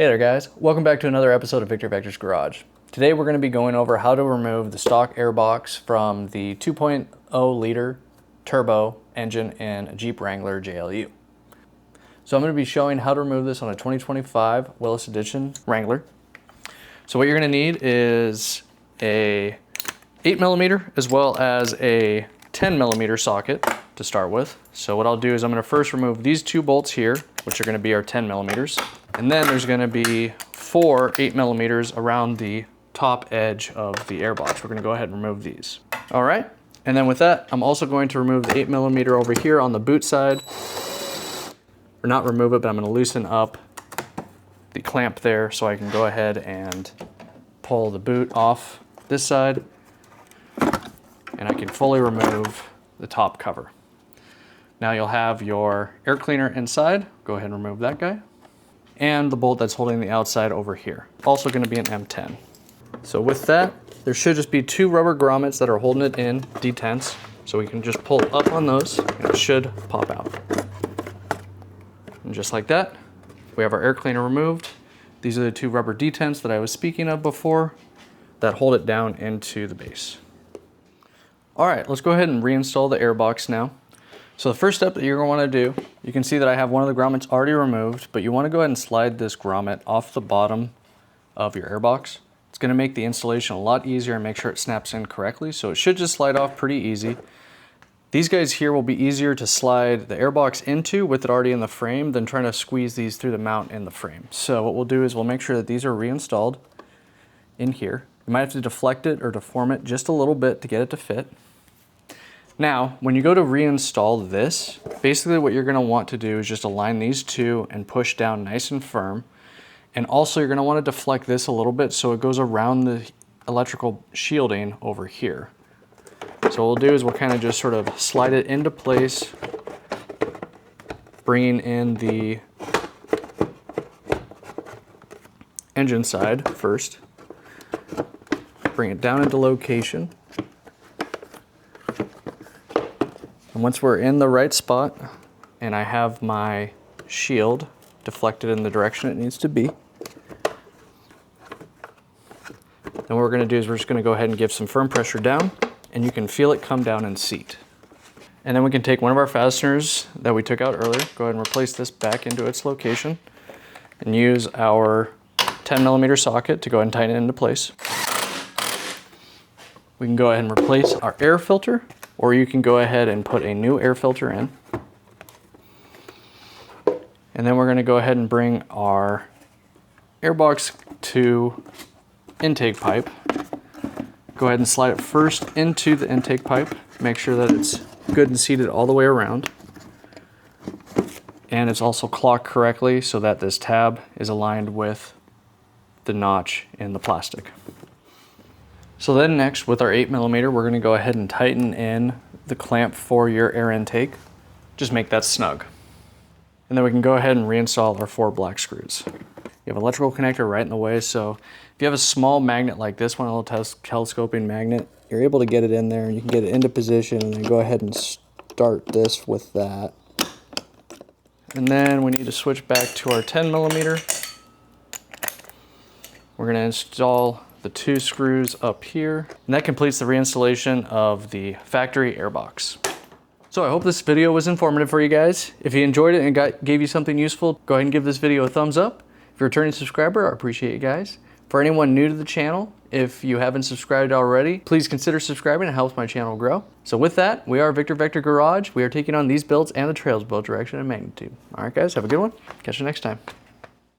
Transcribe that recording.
Hey there guys, welcome back to another episode of Victor Vector's Garage. Today we're going to be going over how to remove the stock airbox from the 2.0 liter turbo engine in a Jeep Wrangler JLU. So I'm going to be showing how to remove this on a 2025 Willys Edition Wrangler. So what you're going to need is a 8mm as well as a 10mm socket to start with. So what I'll do is I'm going to first remove these two bolts here, which are going to be our 10mm. And then there's going to be 4 8mm around the top edge of the airbox. We're going to go ahead and remove these. All right. And then with that, I'm also going to remove the 8mm over here on the boot side. Or not remove it, but I'm going to loosen up the clamp there so I can go ahead and pull the boot off this side. And I can fully remove the top cover. Now you'll have your air cleaner inside. Go ahead and remove that guy. And the bolt that's holding the outside over here. Also going to be an M10. So with that, there should just be 2 rubber grommets that are holding it in, detents. So we can just pull up on those and it should pop out. And just like that, we have our air cleaner removed. These are the 2 rubber detents that I was speaking of before that hold it down into the base. All right, let's go ahead and reinstall the airbox now. So the first step that you're going to want to do, you can see that I have one of the grommets already removed, but you want to go ahead and slide this grommet off the bottom of your airbox. It's going to make the installation a lot easier and make sure it snaps in correctly. So it should just slide off pretty easy. These guys here will be easier to slide the airbox into with it already in the frame than trying to squeeze these through the mount in the frame. So what we'll do is we'll make sure that these are reinstalled in here. You might have to deflect it or deform it just a little bit to get it to fit. Now, when you go to reinstall this, basically what you're going to want to do is just align these two and push down nice and firm. And also you're going to want to deflect this a little bit so it goes around the electrical shielding over here. So what we'll do is we'll kind of just sort of slide it into place, bringing in the engine side first. Bring it down into location. And once we're in the right spot and I have my shield deflected in the direction it needs to be, then what we're going to do is we're just going to go ahead and give some firm pressure down and you can feel it come down and seat. And then we can take one of our fasteners that we took out earlier, go ahead and replace this back into its location and use our 10mm socket to go ahead and tighten it into place. We can go ahead and replace our air filter, or you can go ahead and put a new air filter in. And then we're going to go ahead and bring our airbox to intake pipe. Go ahead and slide it first into the intake pipe. Make sure that it's good and seated all the way around. And it's also clocked correctly so that this tab is aligned with the notch in the plastic. So then next, with our 8mm, we're going to go ahead and tighten in the clamp for your air intake. Just make that snug. And then we can go ahead and reinstall our 4 black screws. You have an electrical connector right in the way, so if you have a small magnet like this one, a little telescoping magnet, you're able to get it in there and you can get it into position and then go ahead and start this with that. And then we need to switch back to our 10mm. We're going to install the 2 screws up here, and that completes the reinstallation of the factory airbox. So I hope this video was informative for you guys. If you enjoyed it and gave you something useful, go ahead and give this video a thumbs up. If you're a returning subscriber, I appreciate you guys. For anyone new to the channel, if you haven't subscribed already, please consider subscribing. It helps my channel grow. So with that, we are Victor Vector Garage. We are taking on these builds and the trails build direction and magnitude. All right guys, have a good one. Catch you next time.